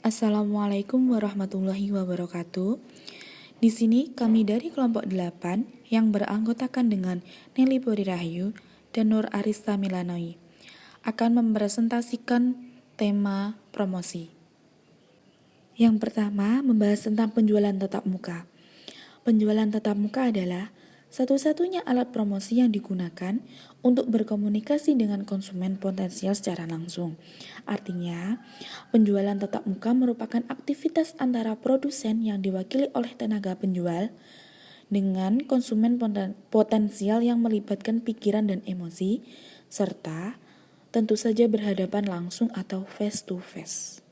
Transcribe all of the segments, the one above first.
Assalamualaikum warahmatullahi wabarakatuh. Di sini kami dari kelompok 8 yang beranggotakan dengan Nelly Puri Rahayu dan Nur Arista Milanoi akan mempresentasikan tema promosi. Yang pertama, membahas tentang penjualan tatap muka. Penjualan tatap muka adalah satu-satunya alat promosi yang digunakan untuk berkomunikasi dengan konsumen potensial secara langsung. Artinya, penjualan tatap muka merupakan aktivitas antara produsen yang diwakili oleh tenaga penjual dengan konsumen potensial yang melibatkan pikiran dan emosi, serta tentu saja berhadapan langsung atau face to face.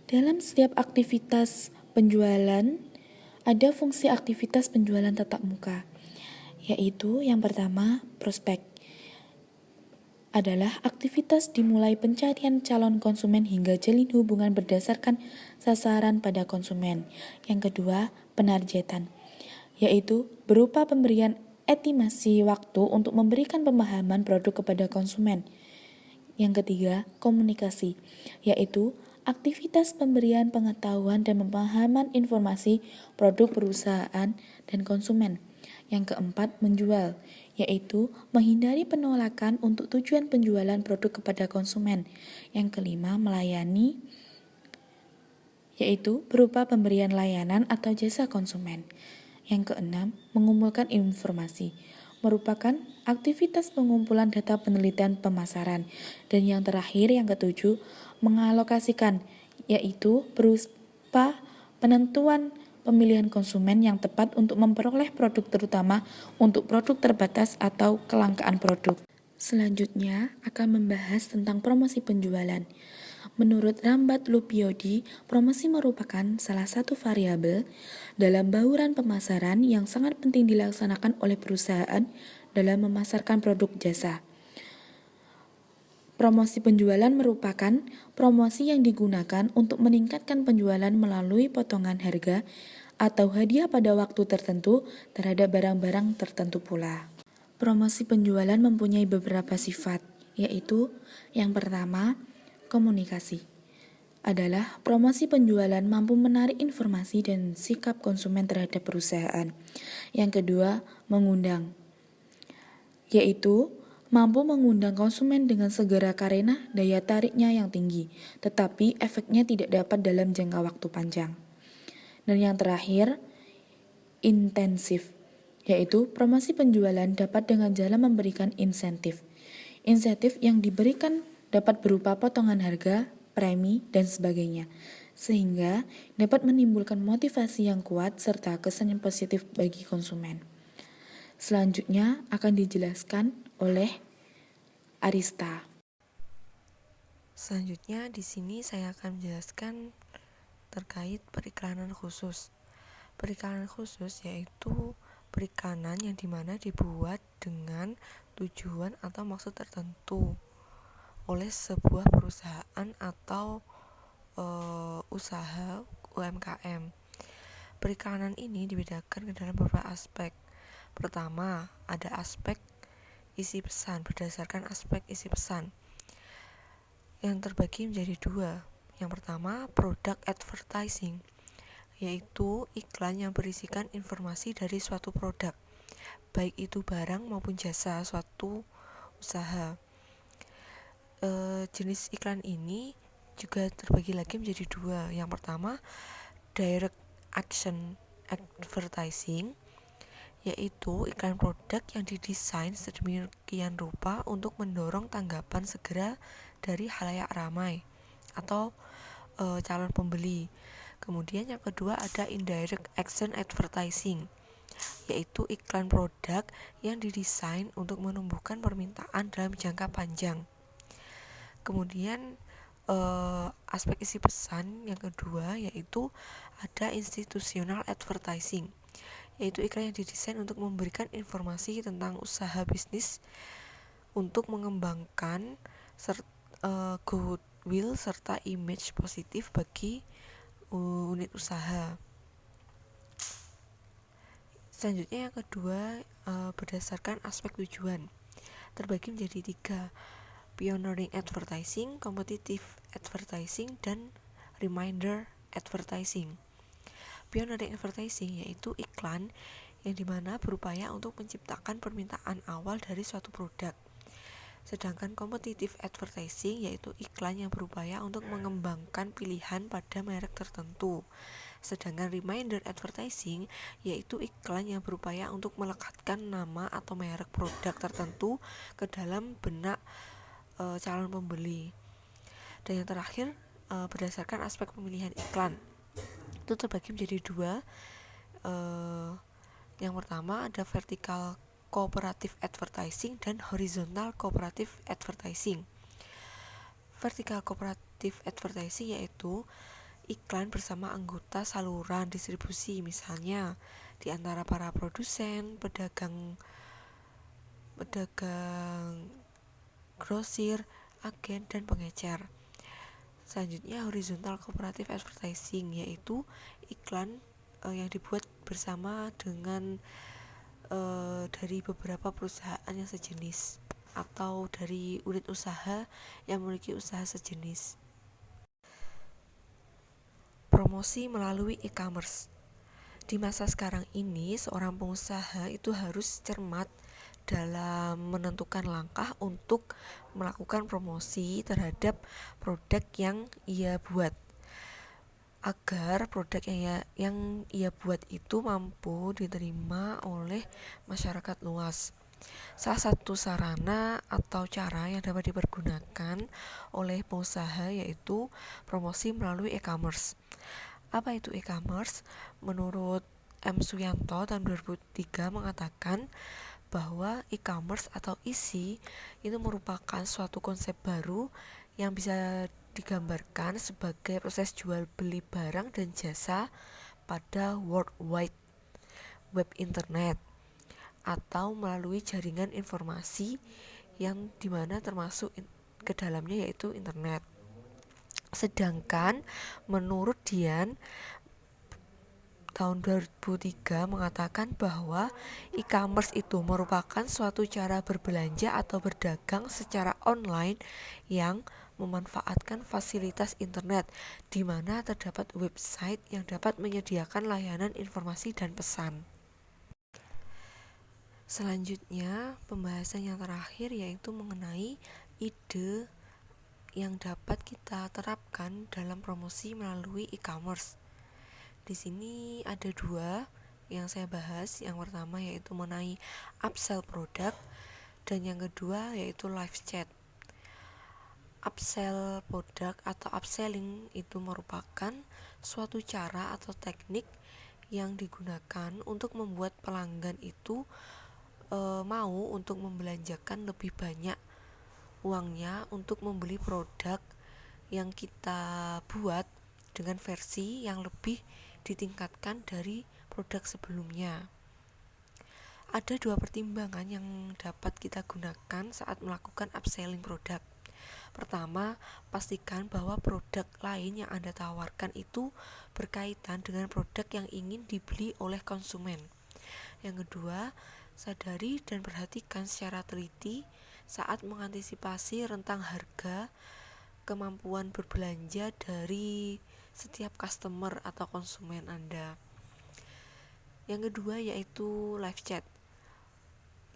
Dalam setiap aktivitas penjualan, ada fungsi aktivitas penjualan tatap muka, yaitu yang pertama, prospek. Adalah aktivitas dimulai pencarian calon konsumen hingga jalin hubungan berdasarkan sasaran pada konsumen. Yang kedua, penargetan, yaitu berupa pemberian estimasi waktu untuk memberikan pemahaman produk kepada konsumen. Yang ketiga, komunikasi, yaitu aktivitas pemberian pengetahuan dan pemahaman informasi produk perusahaan dan konsumen. Yang keempat, menjual, yaitu menghindari penolakan untuk tujuan penjualan produk kepada konsumen. Yang kelima, melayani, yaitu berupa pemberian layanan atau jasa konsumen. Yang keenam, mengumpulkan informasi, merupakan aktivitas pengumpulan data penelitian pemasaran. Dan yang terakhir, yang ketujuh, mengalokasikan, yaitu berupa penentuan pemilihan konsumen yang tepat untuk memperoleh produk, terutama untuk produk terbatas atau kelangkaan produk. Selanjutnya akan membahas tentang promosi penjualan. Menurut Rambat Lupiodi, promosi merupakan salah satu variabel dalam bauran pemasaran yang sangat penting dilaksanakan oleh perusahaan dalam memasarkan produk jasa. Promosi penjualan merupakan promosi yang digunakan untuk meningkatkan penjualan melalui potongan harga atau hadiah pada waktu tertentu terhadap barang-barang tertentu pula. Promosi penjualan mempunyai beberapa sifat, yaitu yang pertama, komunikasi. Adalah promosi penjualan mampu menarik informasi dan sikap konsumen terhadap perusahaan. Yang kedua, mengundang, yaitu mampu mengundang konsumen dengan segera karena daya tariknya yang tinggi, tetapi efeknya tidak dapat dalam jangka waktu panjang. Dan yang terakhir, intensif, yaitu promosi penjualan dapat dengan cara memberikan insentif. Insentif yang diberikan dapat berupa potongan harga, premi, dan sebagainya, sehingga dapat menimbulkan motivasi yang kuat serta kesan yang positif bagi konsumen. Selanjutnya akan dijelaskan oleh Arista. Selanjutnya di sini saya akan menjelaskan terkait periklanan khusus. Periklanan khusus yaitu perikanan yang dimana dibuat dengan tujuan atau maksud tertentu oleh sebuah perusahaan atau usaha UMKM. Periklanan ini dibedakan ke dalam beberapa aspek. Pertama, ada aspek isi pesan berdasarkan aspek isi pesan yang terbagi menjadi dua. Yang pertama, product advertising, yaitu iklan yang berisikan informasi dari suatu produk, baik itu barang maupun jasa suatu usaha. Jenis iklan ini juga terbagi lagi menjadi dua. Yang pertama, direct action advertising, yaitu iklan produk yang didesain sedemikian rupa untuk mendorong tanggapan segera dari khalayak ramai atau calon pembeli. Kemudian yang kedua ada indirect action advertising, yaitu iklan produk yang didesain untuk menumbuhkan permintaan dalam jangka panjang. Kemudian aspek isi pesan yang kedua yaitu ada institutional advertising, yaitu iklan yang didesain untuk memberikan informasi tentang usaha bisnis untuk mengembangkan goodwill serta image positif bagi unit usaha. Selanjutnya yang kedua berdasarkan aspek tujuan, terbagi menjadi tiga: pioneering advertising, competitive advertising, dan reminder advertising. Pioneering advertising yaitu iklan yang dimana berupaya untuk menciptakan permintaan awal dari suatu produk. Sedangkan competitive advertising yaitu iklan yang berupaya untuk mengembangkan pilihan pada merek tertentu. Sedangkan reminder advertising yaitu iklan yang berupaya untuk melekatkan nama atau merek produk tertentu ke dalam benak calon pembeli. Dan yang terakhir, berdasarkan aspek pemilihan iklan itu terbagi menjadi dua. Yang pertama ada vertical cooperative advertising dan horizontal cooperative advertising. Vertical cooperative advertising yaitu iklan bersama anggota saluran distribusi, misalnya di antara para produsen, pedagang grosir, agen, dan pengecer. Selanjutnya horizontal cooperative advertising yaitu iklan yang dibuat bersama dengan dari beberapa perusahaan yang sejenis atau dari unit usaha yang memiliki usaha sejenis. Promosi melalui e-commerce. Di masa sekarang ini, seorang pengusaha itu harus cermat dalam menentukan langkah untuk melakukan promosi terhadap produk yang ia buat, agar produk yang ia buat itu mampu diterima oleh masyarakat luas. Salah satu sarana atau cara yang dapat dipergunakan oleh pengusaha yaitu promosi melalui e-commerce. Apa itu e-commerce? Menurut M. Suyanto tahun 2003 mengatakan bahwa e-commerce atau EC itu merupakan suatu konsep baru yang bisa digambarkan sebagai proses jual beli barang dan jasa pada World Wide Web Internet atau melalui jaringan informasi yang dimana termasuk ke dalamnya yaitu internet. Sedangkan menurut Dian tahun 2003 mengatakan bahwa e-commerce itu merupakan suatu cara berbelanja atau berdagang secara online yang memanfaatkan fasilitas internet di mana terdapat website yang dapat menyediakan layanan informasi dan pesan. Selanjutnya, pembahasan yang terakhir yaitu mengenai ide yang dapat kita terapkan dalam promosi melalui e-commerce. Di sini ada dua yang saya bahas. Yang pertama yaitu mengenai upsell produk dan yang kedua yaitu live chat. Upsell produk atau upselling itu merupakan suatu cara atau teknik yang digunakan untuk membuat pelanggan itu mau untuk membelanjakan lebih banyak uangnya untuk membeli produk yang kita buat dengan versi yang lebih ditingkatkan dari produk sebelumnya. Ada dua pertimbangan yang dapat kita gunakan saat melakukan upselling produk. Pertama, pastikan bahwa produk lain yang Anda tawarkan itu berkaitan dengan produk yang ingin dibeli oleh konsumen. Yang kedua, sadari dan perhatikan secara teliti saat mengantisipasi rentang harga kemampuan berbelanja dari setiap customer atau konsumen Anda. Yang kedua yaitu live chat.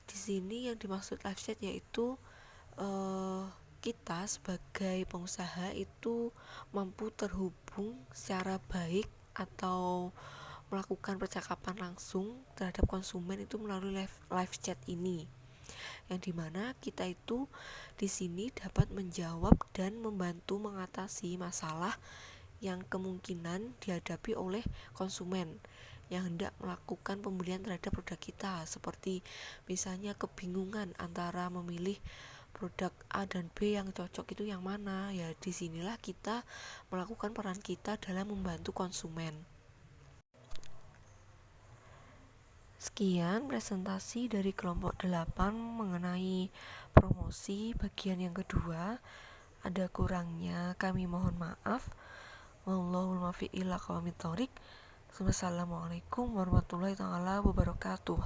Di sini yang dimaksud live chat yaitu kita sebagai pengusaha itu mampu terhubung secara baik atau melakukan percakapan langsung terhadap konsumen itu melalui live chat ini. Yang dimana kita itu di sini dapat menjawab dan membantu mengatasi masalah yang kemungkinan dihadapi oleh konsumen yang hendak melakukan pembelian terhadap produk kita, seperti misalnya kebingungan antara memilih produk A dan B yang cocok itu yang mana. Ya disinilah kita melakukan peran kita dalam membantu konsumen. Sekian presentasi dari kelompok 8 mengenai promosi bagian yang kedua. Ada kurangnya kami mohon maaf. Wallahul muwaffiq ila aqwamit thoriq. Wassalamualaikum warahmatullahi wabarakatuh.